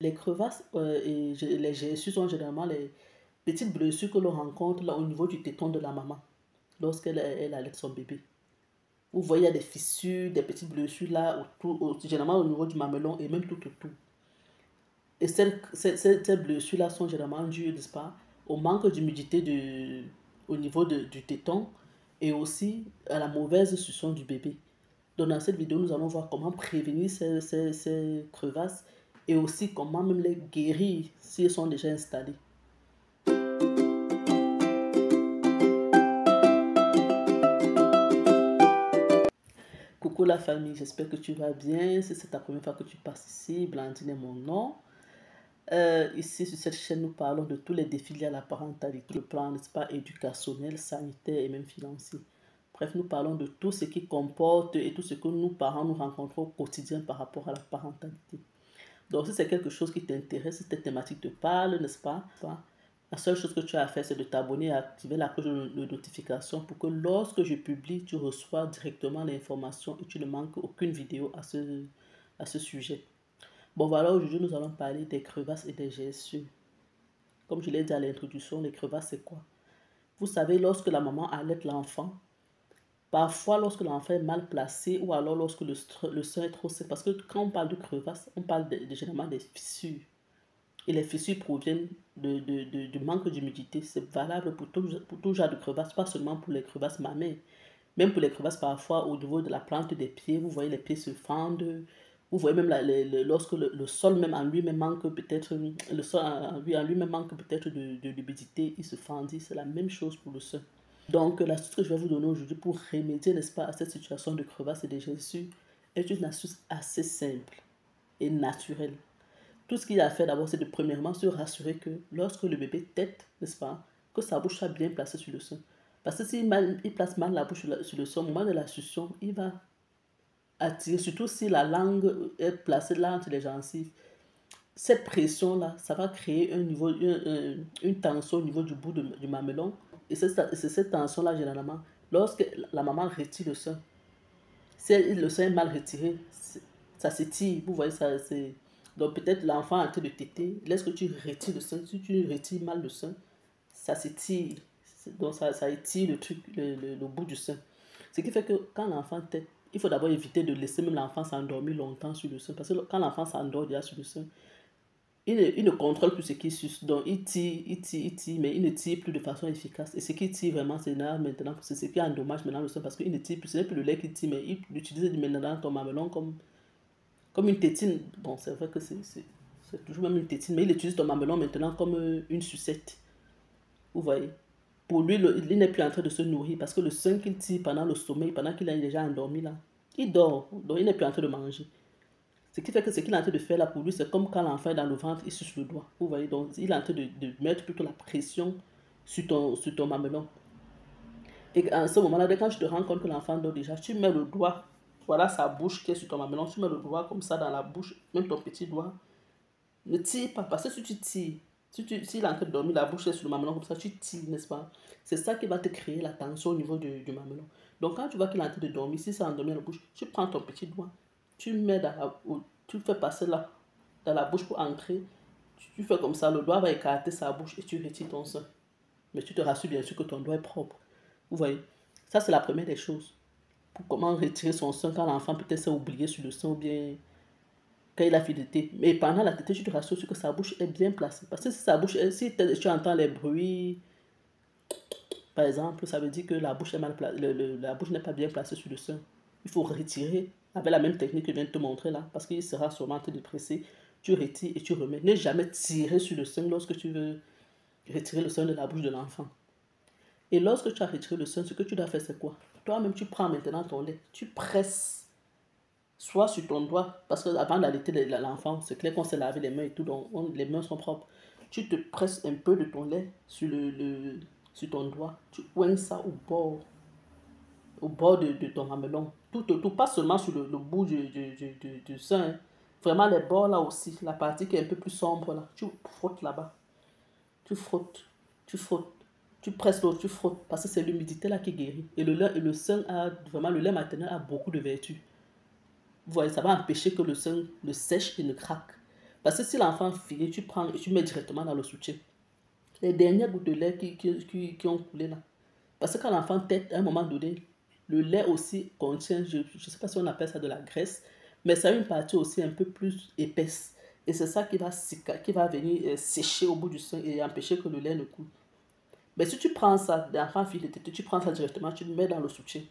Les crevasses et les GSU sont généralement les petites blessures que l'on rencontre là au niveau du téton de la maman lorsqu'elle allait son bébé. Vous voyez, il y a des fissures, des petites blessures là, généralement au niveau du mamelon et même tout autour. Et ces blessures-là sont généralement dues, n'est-ce pas, au manque d'humidité au niveau du téton et aussi à la mauvaise succion du bébé. Donc dans cette vidéo, nous allons voir comment prévenir ces crevasses et aussi comment même les guérir si elles sont déjà installées. Coucou la famille, j'espère que tu vas bien. Si c'est ta première fois que tu passes ici, Blandine est mon nom. Ici, sur cette chaîne, nous parlons de tous les défis liés à la parentalité, le plan, n'est-ce pas, éducationnel, sanitaire et même financier. Bref, nous parlons de tout ce qui comporte et tout ce que nous, parents, nous rencontrons au quotidien par rapport à la parentalité. Donc, si c'est quelque chose qui t'intéresse, si cette thématique te parle, n'est-ce pas, la seule chose que tu as à faire, c'est de t'abonner et activer la cloche de notification pour que lorsque je publie, tu reçois directement l'information et tu ne manques aucune vidéo à ce sujet. Bon voilà, aujourd'hui nous allons parler des crevasses et des GSU. Comme je l'ai dit à l'introduction, les crevasses c'est quoi? Vous savez, lorsque la maman allaite l'enfant, parfois lorsque l'enfant est mal placé ou alors lorsque le sein est trop sec, parce que quand on parle de crevasses, on parle généralement des fissures. Et les fissures proviennent du manque d'humidité. C'est valable pour tout genre de crevasses, pas seulement pour les crevasses mammaires. Même pour les crevasses, parfois, au niveau de la plante des pieds, vous voyez les pieds se fendent. Vous voyez même lorsque le sol même en lui-même manque peut-être, le sol en lui-même manque peut-être de l'humidité, il se fendit. C'est la même chose pour le sein. Donc, l'astuce que je vais vous donner aujourd'hui pour remédier, n'est-ce pas, à cette situation de crevasse et de gerçures est une astuce assez simple et naturelle. Tout ce qu'il y a à faire d'abord, c'est de premièrement se rassurer que lorsque le bébé tète, n'est-ce pas, que sa bouche soit bien placée sur le sein. Parce que s'il place mal la bouche sur le sein, au moment de la succion, il va attirer, surtout si la langue est placée là entre les gencives. Cette pression-là, ça va créer une tension au niveau du bout du mamelon. Et c'est cette tension-là, généralement, lorsque la maman retire le sein, si le sein est mal retiré, ça s'étire. Vous voyez, ça c'est. Donc peut-être l'enfant est en train de téter, lorsque tu retires le sein, si tu retires mal le sein, ça s'étire. Donc ça étire le truc, le bout du sein. Ce qui fait que quand l'enfant tète, il faut d'abord éviter de laisser même l'enfant s'endormir longtemps sur le sein. Parce que quand l'enfant s'endort déjà sur le sein, il ne contrôle plus ce qui suce. Donc il tire, mais il ne tire plus de façon efficace. Et ce qui tire vraiment, c'est là maintenant, c'est ce qui endommage maintenant le sein. Parce qu'il ne tire plus, ce n'est plus le lait qui tire, mais il utilise maintenant ton mamelon comme une tétine. Bon, c'est vrai que c'est toujours même une tétine, mais il utilise ton mamelon maintenant comme une sucette. Vous voyez? Pour lui, il n'est plus en train de se nourrir parce que le sein qu'il tire pendant le sommeil, pendant qu'il est déjà endormi là, il dort. Donc il n'est plus en train de manger. Ce qui fait que ce qu'il est en train de faire là pour lui, c'est comme quand l'enfant est dans le ventre, il suce le doigt. Vous voyez? Donc il est en train de mettre plutôt la pression sur ton mamelon. Et à ce moment-là, quand tu te rends compte que l'enfant dort déjà, tu mets le doigt, voilà sa bouche qui est sur ton mamelon, tu mets le doigt comme ça dans la bouche, même ton petit doigt. Ne tire pas, parce que si tu tires, s'il est en train de dormir, la bouche est sur le mamelon comme ça, tu tires, n'est-ce pas? C'est ça qui va te créer la tension au niveau du mamelon. Donc quand tu vois qu'il est en train de dormir, si c'est endormi la bouche, tu prends ton petit doigt, tu mets tu fais passer là, dans la bouche pour ancrer, tu fais comme ça, le doigt va écarter sa bouche et tu retires ton sein. Mais tu te rassures bien sûr que ton doigt est propre. Vous voyez? Ça, c'est la première des choses. Pour comment retirer son sein quand l'enfant peut-être s'est oublié sur le sein ou bien quand il a fini de téter. Mais pendant la tétée, tu te rassures que sa bouche est bien placée. Parce que si sa bouche, si tu entends les bruits, par exemple, ça veut dire que la bouche est mal placée, la bouche n'est pas bien placée sur le sein. Il faut retirer avec la même technique que je viens de te montrer là, parce qu'il sera sûrement en train de presser. Tu retires et tu remets. Ne jamais tirer sur le sein lorsque tu veux retirer le sein de la bouche de l'enfant. Et lorsque tu as retiré le sein, ce que tu dois faire, c'est quoi? Toi-même, tu prends maintenant ton lait, tu presses soit sur ton doigt, parce qu'avant d'allaiter l'enfant, c'est clair qu'on s'est lavé les mains et tout, donc les mains sont propres. Tu te presses un peu de ton lait sur, sur ton doigt, tu poignes ça au bord de ton mamelon, tout autour, pas seulement sur le bout du sein, hein. Vraiment les bords là aussi, la partie qui est un peu plus sombre là, tu frottes là-bas, tu frottes, tu frottes, tu presses l'autre, tu frottes, parce que c'est l'humidité là qui guérit. Et le sein a, vraiment le lait maternel a beaucoup de vertus. Vous voyez, ça va empêcher que le sein ne sèche et ne craque. Parce que si l'enfant finit, tu prends et tu mets directement dans le soutien. Les dernières gouttes de lait qui ont coulé là. Parce que quand l'enfant tète, à un moment donné, le lait aussi contient, je ne sais pas si on appelle ça de la graisse, mais ça a une partie aussi un peu plus épaisse. Et c'est ça qui va venir sécher au bout du sein et empêcher que le lait ne coule. Mais si tu prends ça, l'enfant file de téter, tu prends ça directement, tu le mets dans le soutien.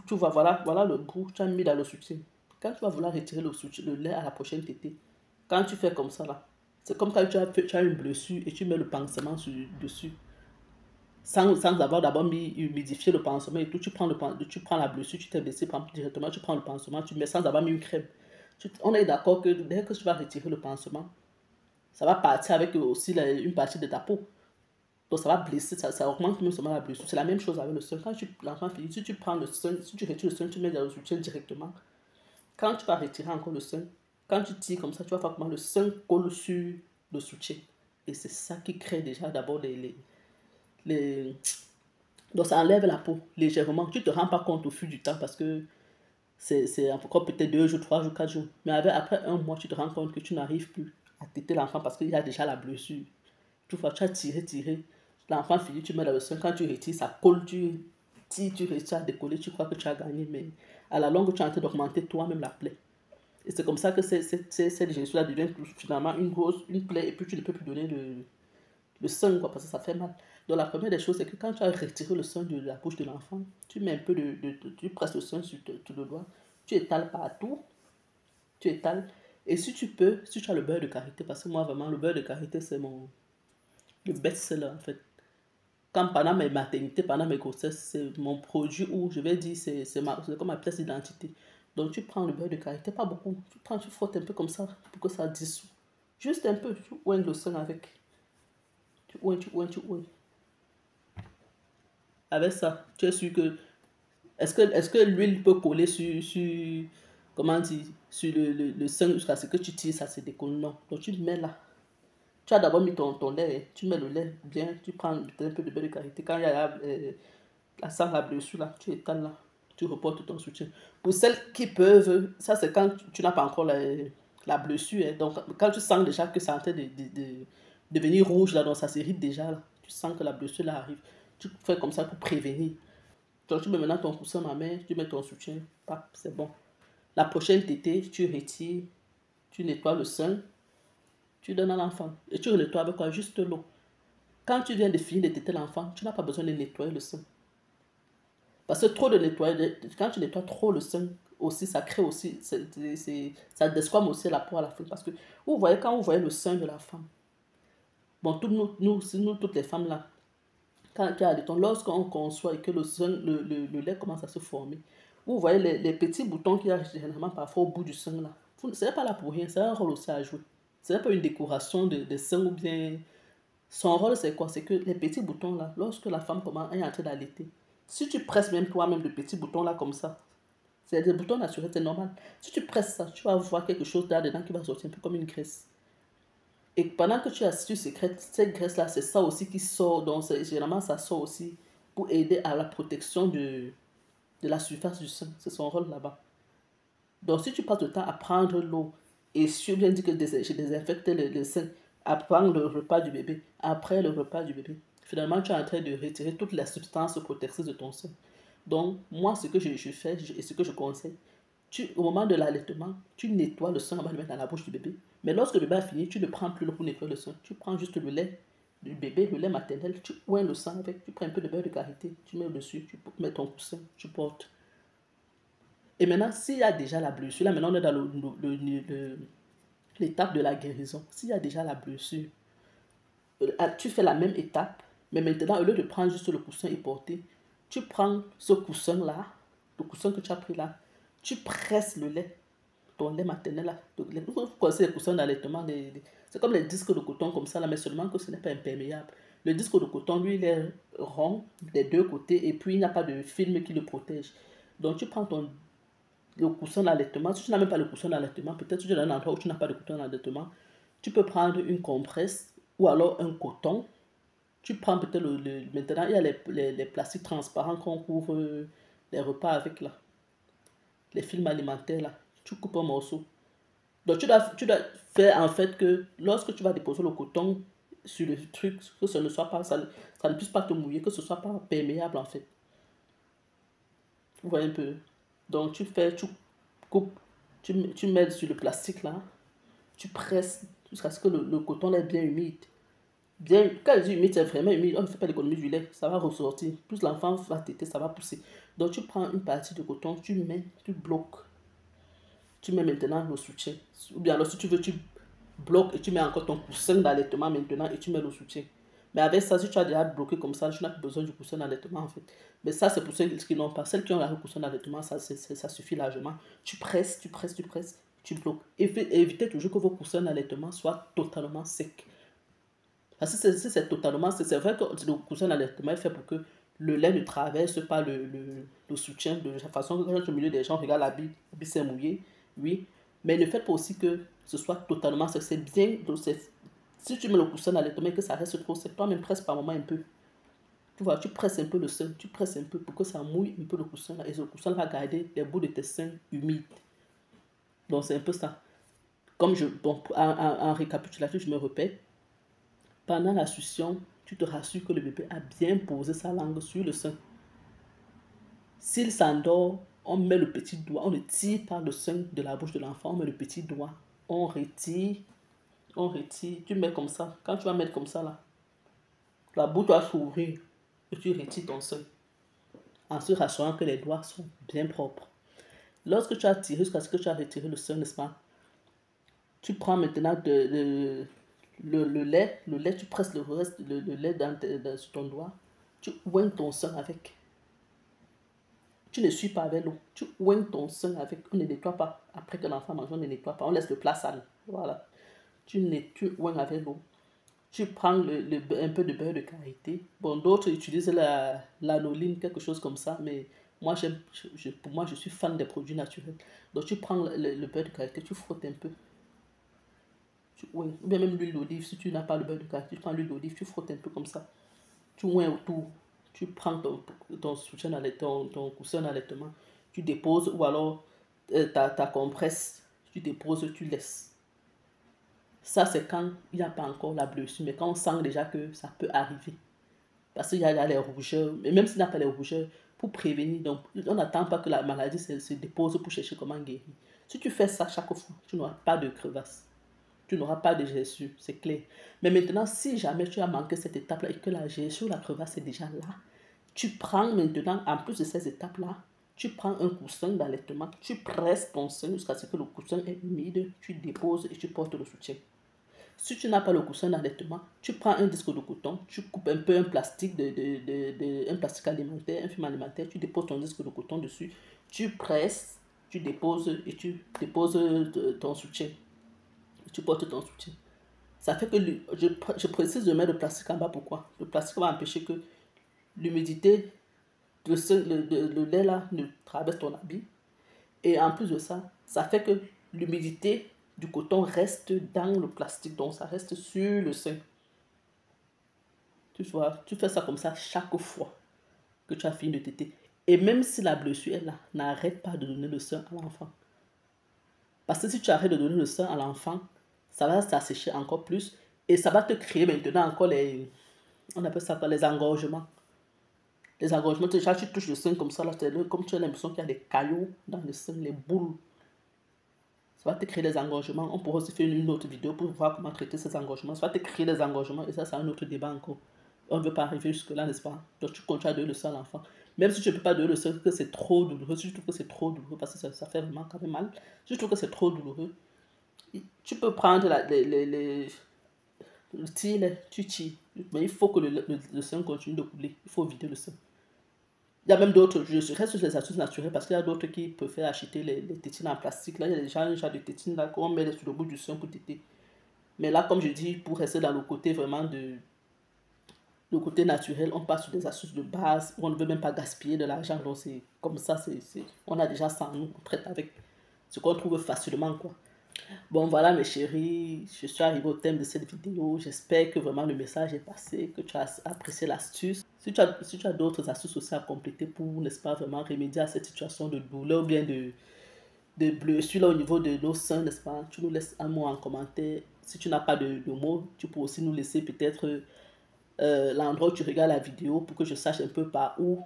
Tu vois, voilà le bout, tu as mis dans le soutien. Quand tu vas vouloir retirer le lait à la prochaine tétée, quand tu fais comme ça là, c'est comme quand tu as une blessure et tu mets le pansement dessus. Sans avoir d'abord humidifié le pansement et tout, tu prends la blessure, tu t'es blessé, directement tu prends le pansement, tu mets sans avoir mis une crème. On est d'accord que dès que tu vas retirer le pansement, ça va partir avec aussi une partie de ta peau. Donc ça va blesser, ça augmente même seulement la blessure. C'est la même chose avec le sein. Quand l'enfant finit, si tu prends le sein, si tu retires le sein, tu mets dans le soutien directement. Quand tu vas retirer encore le sein, quand tu tires comme ça, tu vas voir comment le sein colle sur le soutien. Et c'est ça qui crée déjà d'abord les... Donc ça enlève la peau légèrement. Tu ne te rends pas compte au fil du temps parce que c'est encore peut-être 2 jours, 3 jours, 4 jours. Mais après un mois, tu te rends compte que tu n'arrives plus à téter l'enfant parce qu'il y a déjà la blessure. Tu vois, tu as tiré. L'enfant finit, tu mets dans le sein. Quand tu retires, ça colle, tu tires, tu retires, décoller, tu crois que tu as gagné. Mais à la longue, tu es en train d'augmenter toi-même la plaie. Et c'est comme ça que cette gestion-là devient finalement une plaie et puis tu ne peux plus donner le sein, quoi, parce que ça fait mal. Donc la première des choses, c'est que quand tu as retiré le sein de la bouche de l'enfant, tu mets un peu tu presses le sein sur le doigt, tu étales partout, tu étales. Et si tu peux, si tu as le beurre de karité, parce que moi vraiment le beurre de karité c'est le best-seller en fait. Quand pendant mes maternités, pendant mes grossesses, c'est mon produit où je vais dire c'est comme ma pièce d'identité. Donc tu prends le beurre de karité, pas beaucoup, tu frottes un peu comme ça pour que ça dissout. Juste un peu, tu oignes le sein avec. Tu oignes. Avec ça, tu es sûr que est-ce que l'huile peut coller comment dire, sur le sein jusqu'à ce que tu tires, ça se décolle? Non. Donc tu le mets là. Tu as d'abord mis ton lait, tu mets le lait bien, tu prends un peu de beurre de karité. Quand il y a la sang, la blessure là, tu étales là, tu reportes ton soutien. Pour celles qui peuvent, ça c'est quand tu n'as pas encore la blessure. Hein. Donc quand tu sens déjà que ça est en train de devenir rouge là, donc ça s'irrite déjà là, tu sens que la blessure là arrive. Tu fais comme ça pour prévenir. Donc tu mets maintenant ton coussin ma main, tu mets ton soutien, c'est bon. La prochaine tétée, tu retires, tu nettoies le sein, tu donnes à l'enfant. Et tu le nettoies avec quoi? Juste l'eau. Quand tu viens de finir de téter l'enfant, tu n'as pas besoin de nettoyer le sein. Parce que trop de nettoyer, quand tu nettoies trop le sein, aussi, ça crée aussi, ça desquame aussi la peau à la fin. Parce que vous voyez, quand vous voyez le sein de la femme, bon, nous toutes les femmes là, lorsqu'on conçoit et que le lait commence à se former, vous voyez les petits boutons qu'il y a généralement parfois au bout du sein là. Ce n'est pas là pour rien, c'est un rôle aussi à jouer. Ce n'est pas une décoration de sein ou bien. Son rôle c'est quoi? C'est que les petits boutons là, lorsque la femme est en train d'allaiter, si tu presses même toi-même le petit bouton là comme ça, c'est des boutons naturels, c'est normal. Si tu presses ça, tu vas voir quelque chose là-dedans qui va sortir un peu comme une graisse. Et pendant que tu sécrètes cette graisse-là, c'est ça aussi qui sort. Donc, généralement, ça sort aussi pour aider à la protection de la surface du sein. C'est son rôle là-bas. Donc, si tu passes le temps à prendre l'eau, et si je viens dire que je désinfecte le sein, à prendre le repas du bébé, après le repas du bébé, finalement, tu es en train de retirer toute la substance protectrice de ton sein. Donc, moi, ce que je fais et ce que je conseille, au moment de l'allaitement, tu nettoies le sein avant de le mettre dans la bouche du bébé. Mais lorsque le bébé a fini, tu ne prends plus l'eau pour nettoyer le sein. Tu prends juste le lait du bébé, le lait maternel, tu oins le sang avec, tu prends un peu de beurre de karité, tu mets dessus, tu mets ton coussin, tu portes. Et maintenant, s'il y a déjà la blessure, là maintenant on est dans l'étape de la guérison. S'il y a déjà la blessure, tu fais la même étape, mais maintenant, au lieu de prendre juste le coussin et porter, tu prends ce coussin-là, le coussin que tu as pris là, tu presses le lait, ton lait maternel là. Vous connaissez les coussins d'allaitement, c'est comme les disques de coton comme ça là, mais seulement que ce n'est pas imperméable. Le disque de coton, lui, il est rond des deux côtés et puis il n'y a pas de film qui le protège. Donc tu prends le coussin d'allaitement. Si tu n'as même pas le coussin d'allaitement, peut-être que tu es dans un endroit où tu n'as pas de coussin d'allaitement, tu peux prendre une compresse ou alors un coton. Tu prends peut-être maintenant, il y a les plastiques transparents qu'on couvre les repas avec là. Les films alimentaires là. Tu coupes un morceau. Donc, tu dois faire en fait que lorsque tu vas déposer le coton sur le truc, que ce ne soit pas, ça ne puisse pas te mouiller, que ce soit pas perméable en fait. Vous voyez un peu. Donc, tu coupes, tu mets sur le plastique là, tu presses jusqu'à ce que le coton est bien humide. Bien, quand je dis humide, c'est vraiment humide. On ne fait pas l'économie du lait, ça va ressortir. Plus l'enfant va téter, ça va pousser. Donc, tu prends une partie de coton, tu mets, tu bloques. Tu mets maintenant le soutien. Ou bien alors, si tu veux, tu bloques et tu mets encore ton coussin d'allaitement maintenant et tu mets le soutien. Mais avec ça, si tu as déjà bloqué comme ça, tu n'as plus besoin du coussin d'allaitement en fait. Mais ça, c'est pour ceux qui n'ont pas. Celles qui ont le coussin d'allaitement, ça suffit largement. Tu presses, tu presses, tu presses, tu bloques. Évitez toujours que vos coussins d'allaitement soient totalement secs. Parce que si c'est totalement sec, c'est vrai que le coussin d'allaitement est fait pour que le lait ne traverse pas le soutien de la façon que quand au milieu des gens, regarde l'habit c'est mouillé, oui. Mais ne faites pas aussi que ce soit totalement sec. C'est bien, si tu mets le coussin d'allaitement et que ça reste trop sec, toi-même presse par moment un peu. Tu vois, tu presses un peu le sein, tu presses un peu pour que ça mouille un peu le coussin là, et le coussin va garder les bouts de tes seins humides. Donc c'est un peu ça. Comme bon, en récapitulatif, je me répète, pendant la succion, tu te rassures que le bébé a bien posé sa langue sur le sein. S'il s'endort, on met le petit doigt, on ne tire pas le sein de la bouche de l'enfant, on met le petit doigt, on retire, tu mets comme ça. Quand tu vas mettre comme ça là, la bouche doit s'ouvrir et tu retires ton sein en se rassurant que les doigts sont bien propres. Lorsque tu as tiré jusqu'à ce que tu as retiré le sein, n'est-ce pas? Tu prends maintenant le lait, tu presses le reste, le lait sur ton doigt, tu oignes ton sein avec. Tu ne suis pas avec l'eau, tu oignes ton sein avec, on ne nettoie pas. Après que l'enfant mange, on ne nettoie pas, on laisse le plat sale. Voilà. Tu oignes avec l'eau. Tu prends un peu de beurre de karité. Bon, d'autres utilisent l'anoline, quelque chose comme ça, mais moi, pour moi, je suis fan des produits naturels. Donc, tu prends le beurre de karité, tu frottes un peu. Ou bien même l'huile d'olive, si tu n'as pas le beurre de karité, tu prends l'huile d'olive, tu frottes un peu comme ça. Tu oins autour. Tu prends ton coussin d'allaitement, tu déposes, ou alors ta compresse, tu déposes, tu laisses. Ça, c'est quand il n'y a pas encore la blessure, mais quand on sent déjà que ça peut arriver. Parce qu'il y a les rougeurs, mais même s'il n'y a pas les rougeurs, pour prévenir, donc on n'attend pas que la maladie se dépose pour chercher comment guérir. Si tu fais ça chaque fois, tu n'auras pas de crevasse. Tu n'auras pas de gerçure, c'est clair. Mais maintenant, si jamais tu as manqué cette étape-là et que la gerçure, la crevasse est déjà là, tu prends maintenant, en plus de ces étapes-là, tu prends un coussin d'allaitement, tu presses ton sein jusqu'à ce que le coussin est humide, tu déposes et tu portes le soutien. Si tu n'as pas le coussin d'allaitement, tu prends un disque de coton, tu coupes un peu un plastique, un plastique alimentaire, un film alimentaire, tu déposes ton disque de coton dessus, tu presses, tu déposes et tu déposes ton soutien. Tu portes ton soutien. Ça fait que je précise de mettre le plastique en bas. Pourquoi? Le plastique va empêcher que l'humidité, le lait là ne traverse ton habit. Et en plus de ça, ça fait que l'humidité du coton reste dans le plastique. Donc ça reste sur le sein. Tu vois, tu fais ça comme ça chaque fois que tu as fini de téter. Et même si la blessure est là, n'arrête pas de donner le sein à l'enfant. Parce que si tu arrêtes de donner le sein à l'enfant, ça va s'assécher encore plus et ça va te créer maintenant encore on appelle ça quoi, les engorgements. Les engorgements, déjà tu touches le sein comme ça, là, comme tu as l'impression qu'il y a des cailloux dans le sein, les boules. Ça va te créer des engorgements. On pourra aussi faire une autre vidéo pour voir comment traiter ces engorgements. Ça va te créer des engorgements et ça, c'est un autre débat encore. On ne veut pas arriver jusque-là, n'est-ce pas? Donc tu continues à donner le sein à l'enfant. Même si tu ne peux pas donner le sein, que c'est trop douloureux, si tu trouves que c'est trop douloureux, parce que ça fait vraiment quand même mal, si tu trouve que c'est trop douloureux, tu peux prendre le tire, tu tires. Mais il faut que le sein continue de couler. Il faut vider le sein. Il y a même d'autres, je reste sur les astuces naturelles parce qu'il y a d'autres qui préfèrent acheter les tétines en plastique. Là, il y a déjà un genre de tétines là qu'on met sur le bout du sein pour téter. Mais là, comme je dis, pour rester dans le côté vraiment le côté naturel, on passe sur des astuces de base où on ne veut même pas gaspiller de l'argent. Donc, c'est comme ça, on a déjà ça en nous, on traite avec ce qu'on trouve facilement, quoi. Bon, voilà mes chéris, je suis arrivée au thème de cette vidéo. J'espère que vraiment le message est passé, que tu as apprécié l'astuce. Si tu as d'autres astuces aussi à compléter pour, n'est-ce pas, vraiment remédier à cette situation de douleur ou bien de bleu, celui-là au niveau de nos seins, n'est-ce pas? Tu nous laisses un mot en commentaire. Si tu n'as pas de mots, tu peux aussi nous laisser peut-être l'endroit où tu regardes la vidéo pour que je sache un peu par où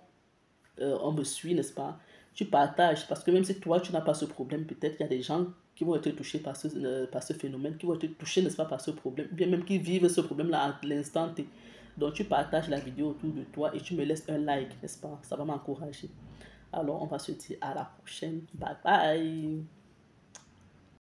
on me suit, n'est-ce pas? Tu partages, parce que même si toi, tu n'as pas ce problème, peut-être qu'il y a des gens qui vont être touchés par ce phénomène, qui vont être touchés, n'est-ce pas, par ce problème, ou bien même qui vivent ce problème-là à l'instant T. Donc, tu partages la vidéo autour de toi et tu me laisses un like, n'est-ce pas? Ça va m'encourager. Alors, on va se dire à la prochaine. Bye bye.